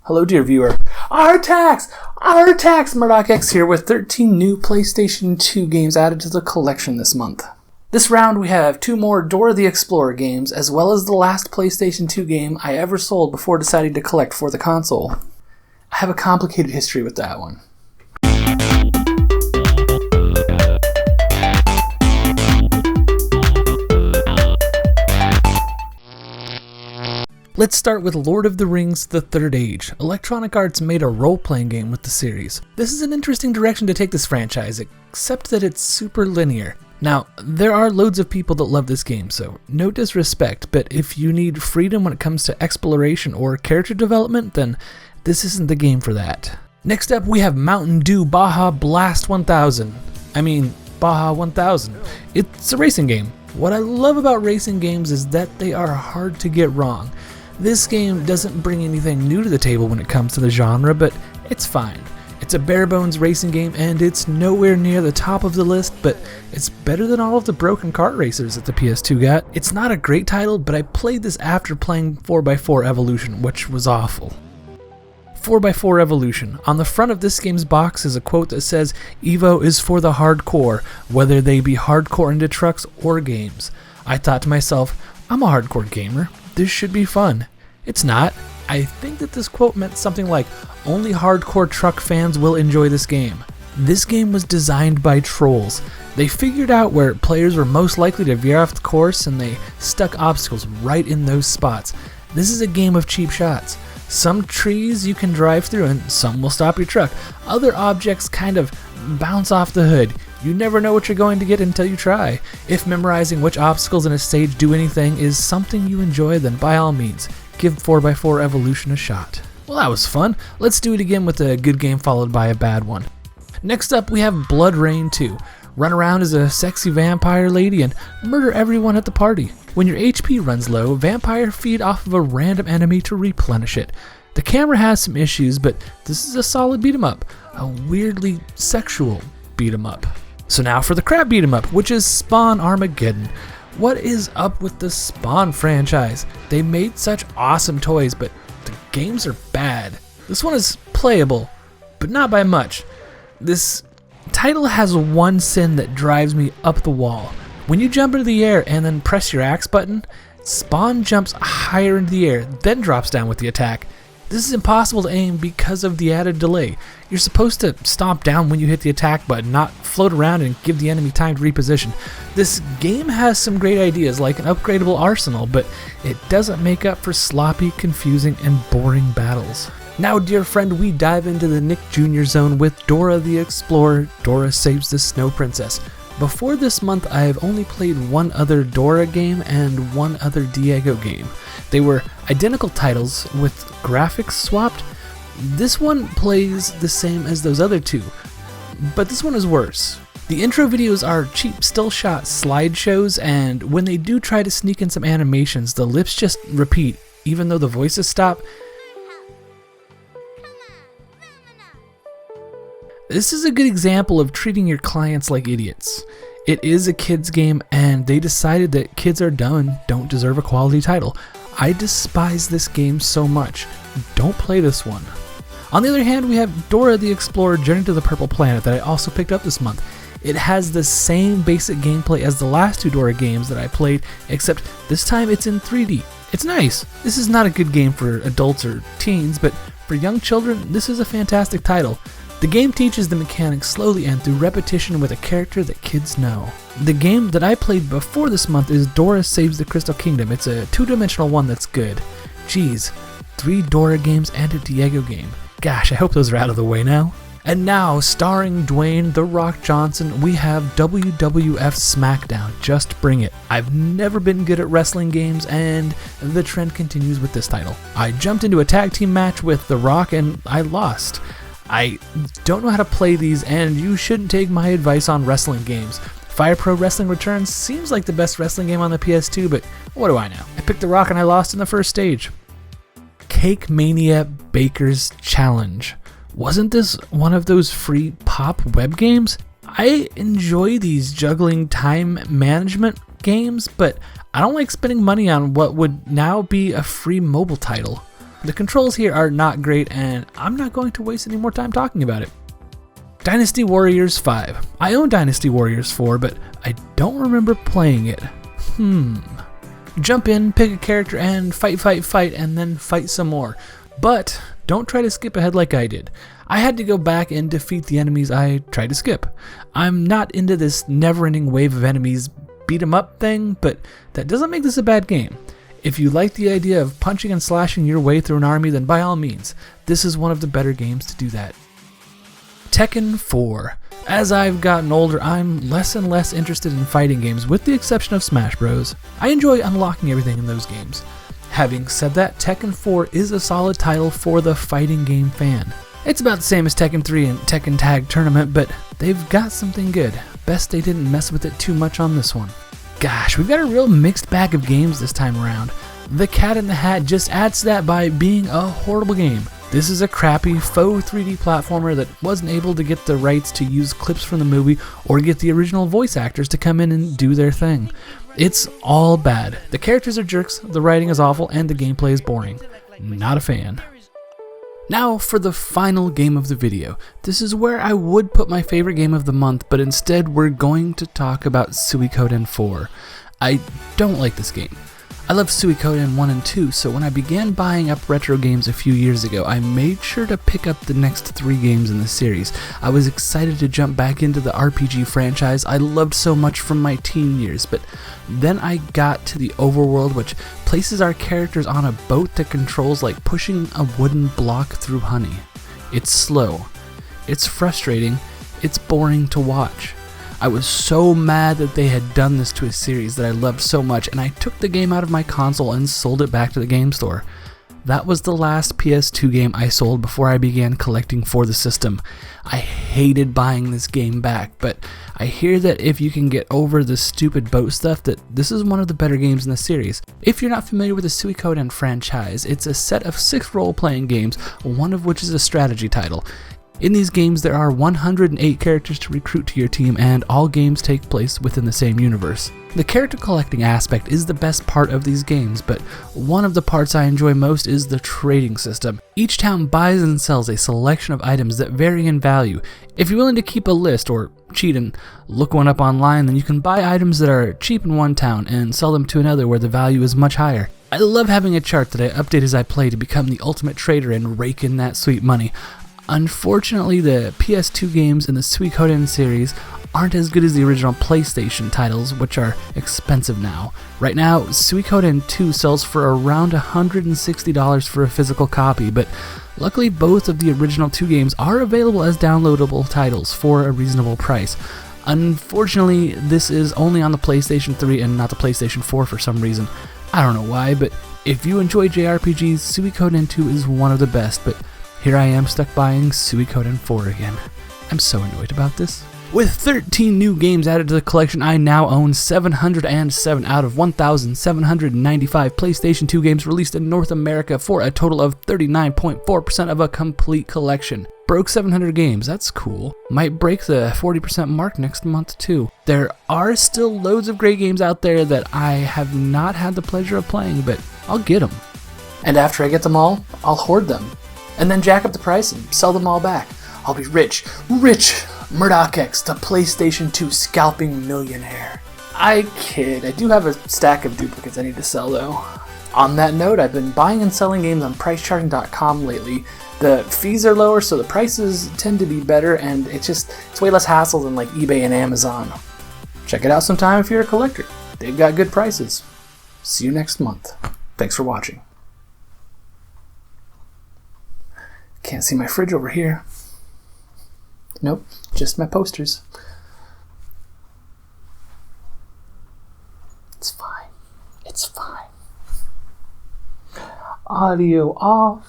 Hello, dear viewer. Our attacks! Murdoch X here with 13 new PlayStation 2 games added to the collection this month. This round we have 2 more Dora the Explorer games, as well as the last PlayStation 2 game I ever sold before deciding to collect for the console. I have a complicated history with that one. Let's start with Lord of the Rings: The Third Age. Electronic Arts made a role-playing game with the series. This is an interesting direction to take this franchise, except that it's super linear. Now, there are loads of people that love this game, so no disrespect, but if you need freedom when it comes to exploration or character development, then this isn't the game for that. Next up, we have Mountain Dew Baja Blast 1000. Baja 1000. It's a racing game. What I love about racing games is that they are hard to get wrong. This game doesn't bring anything new to the table when it comes to the genre, but it's fine. It's a bare-bones racing game, and it's nowhere near the top of the list, but it's better than all of the broken kart racers that the PS2 got. It's not a great title, but I played this after playing 4x4 Evolution, which was awful. 4x4 Evolution. On the front of this game's box is a quote that says, "Evo is for the hardcore, whether they be hardcore into trucks or games." I thought to myself, I'm a hardcore gamer. This should be fun. It's not. I think that this quote meant something like, only hardcore truck fans will enjoy this game. This game was designed by trolls. They figured out where players were most likely to veer off the course, and they stuck obstacles right in those spots. This is a game of cheap shots. Some trees you can drive through and some will stop your truck. Other objects kind of bounce off the hood. You never know what you're going to get until you try. If memorizing which obstacles in a stage do anything is something you enjoy, then by all means, give 4x4 Evolution a shot. Well, that was fun. Let's do it again with a good game followed by a bad one. Next up, we have BloodRayne 2. Run around as a sexy vampire lady and murder everyone at the party. When your HP runs low, vampire feed off of a random enemy to replenish it. The camera has some issues, but this is a solid beat 'em up. A weirdly sexual beat 'em up. So now for the crap beat 'em up, which is Spawn Armageddon. What is up with the Spawn franchise? They made such awesome toys, but the games are bad. This one is playable, but not by much. This title has one sin that drives me up the wall. When you jump into the air and then press your axe button, Spawn jumps higher into the air, then drops down with the attack. This is impossible to aim because of the added delay. You're supposed to stomp down when you hit the attack button, not float around and give the enemy time to reposition. This game has some great ideas like an upgradable arsenal, but it doesn't make up for sloppy, confusing, and boring battles. Now, dear friend, we dive into the Nick Jr. zone with Dora the Explorer, Dora Saves the Snow Princess. Before this month, I have only played one other Dora game and one other Diego game. They were identical titles with graphics swapped. This one plays the same as those other two, but this one is worse. The intro videos are cheap still shot slideshows, and when they do try to sneak in some animations, the lips just repeat, even though the voices stop. This is a good example of treating your clients like idiots. It is a kids game, and they decided that kids are dumb and don't deserve a quality title. I despise this game so much. Don't play this one. On the other hand, we have Dora the Explorer Journey to the Purple Planet that I also picked up this month. It has the same basic gameplay as the last 2 Dora games that I played, except this time it's in 3D. It's nice. This is not a good game for adults or teens, but for young children, this is a fantastic title. The game teaches the mechanics slowly and through repetition with a character that kids know. The game that I played before this month is Dora Saves the Crystal Kingdom. It's a 2-dimensional one that's good. Geez, 3 Dora games and a Diego game. Gosh, I hope those are out of the way now. And now, starring Dwayne "The Rock" Johnson, we have WWF Smackdown. Just bring it. I've never been good at wrestling games, and the trend continues with this title. I jumped into a tag team match with The Rock and I lost. I don't know how to play these, and you shouldn't take my advice on wrestling games. Fire Pro Wrestling Returns seems like the best wrestling game on the PS2, but what do I know? I picked The Rock and I lost in the first stage. Cake Mania Baker's Challenge. Wasn't this one of those free pop web games? I enjoy these juggling time management games, but I don't like spending money on what would now be a free mobile title. The controls here are not great, and I'm not going to waste any more time talking about it. Dynasty Warriors 5. I own Dynasty Warriors 4, but I don't remember playing it. Jump in, pick a character, and fight, and then fight some more. But don't try to skip ahead like I did. I had to go back and defeat the enemies I tried to skip. I'm not into this never-ending wave of enemies beat 'em up thing, but that doesn't make this a bad game. If you like the idea of punching and slashing your way through an army, then by all means, this is one of the better games to do that. Tekken IV. As I've gotten older, I'm less and less interested in fighting games, with the exception of Smash Bros. I enjoy unlocking everything in those games. Having said that, Tekken 4 is a solid title for the fighting game fan. It's about the same as Tekken 3 and Tekken Tag Tournament, but they've got something good. Best they didn't mess with it too much on this one. Gosh, we've got a real mixed bag of games this time around. The Cat in the Hat just adds to that by being a horrible game. This is a crappy faux 3D platformer that wasn't able to get the rights to use clips from the movie or get the original voice actors to come in and do their thing. It's all bad. The characters are jerks, the writing is awful, and the gameplay is boring. Not a fan. Now for the final game of the video. This is where I would put my favorite game of the month, but instead we're going to talk about Suikoden IV. I don't like this game. I love Suikoden 1 and 2, so when I began buying up retro games a few years ago, I made sure to pick up the next 3 games in the series. I was excited to jump back into the RPG franchise I loved so much from my teen years, but then I got to the overworld, which places our characters on a boat that controls like pushing a wooden block through honey. It's slow, it's frustrating, it's boring to watch. I was so mad that they had done this to a series that I loved so much, and I took the game out of my console and sold it back to the game store. That was the last PS2 game I sold before I began collecting for the system. I hated buying this game back, but I hear that if you can get over the stupid boat stuff, that this is one of the better games in the series. If you're not familiar with the Suikoden franchise, it's a set of 6 role-playing games, one of which is a strategy title. In these games, there are 108 characters to recruit to your team, and all games take place within the same universe. The character collecting aspect is the best part of these games, but one of the parts I enjoy most is the trading system. Each town buys and sells a selection of items that vary in value. If you're willing to keep a list or cheat and look one up online, then you can buy items that are cheap in one town and sell them to another where the value is much higher. I love having a chart that I update as I play to become the ultimate trader and rake in that sweet money. Unfortunately, the PS2 games in the Suikoden series aren't as good as the original PlayStation titles, which are expensive now. Right now, Suikoden 2 sells for around $160 for a physical copy, but luckily both of the original 2 games are available as downloadable titles for a reasonable price. Unfortunately, this is only on the PlayStation 3 and not the PlayStation 4 for some reason. I don't know why, but if you enjoy JRPGs, Suikoden 2 is one of the best, but here I am stuck buying Suikoden 4 again. I'm so annoyed about this. With 13 new games added to the collection, I now own 707 out of 1,795 PlayStation 2 games released in North America for a total of 39.4% of a complete collection. Broke 700 games, that's cool. Might break the 40% mark next month too. There are still loads of great games out there that I have not had the pleasure of playing, but I'll get them. And after I get them all, I'll hoard them. And then jack up the price and sell them all back. I'll be rich. Murdoch X, the PlayStation 2 scalping millionaire. I kid. I do have a stack of duplicates I need to sell though. On that note, I've been buying and selling games on pricecharting.com lately. The fees are lower, so the prices tend to be better, and it's way less hassle than like eBay and Amazon. Check it out sometime if you're a collector. They've got good prices. See you next month. Thanks for watching. Can't see my fridge over here. Nope, just my posters. It's fine. It's fine. Audio off.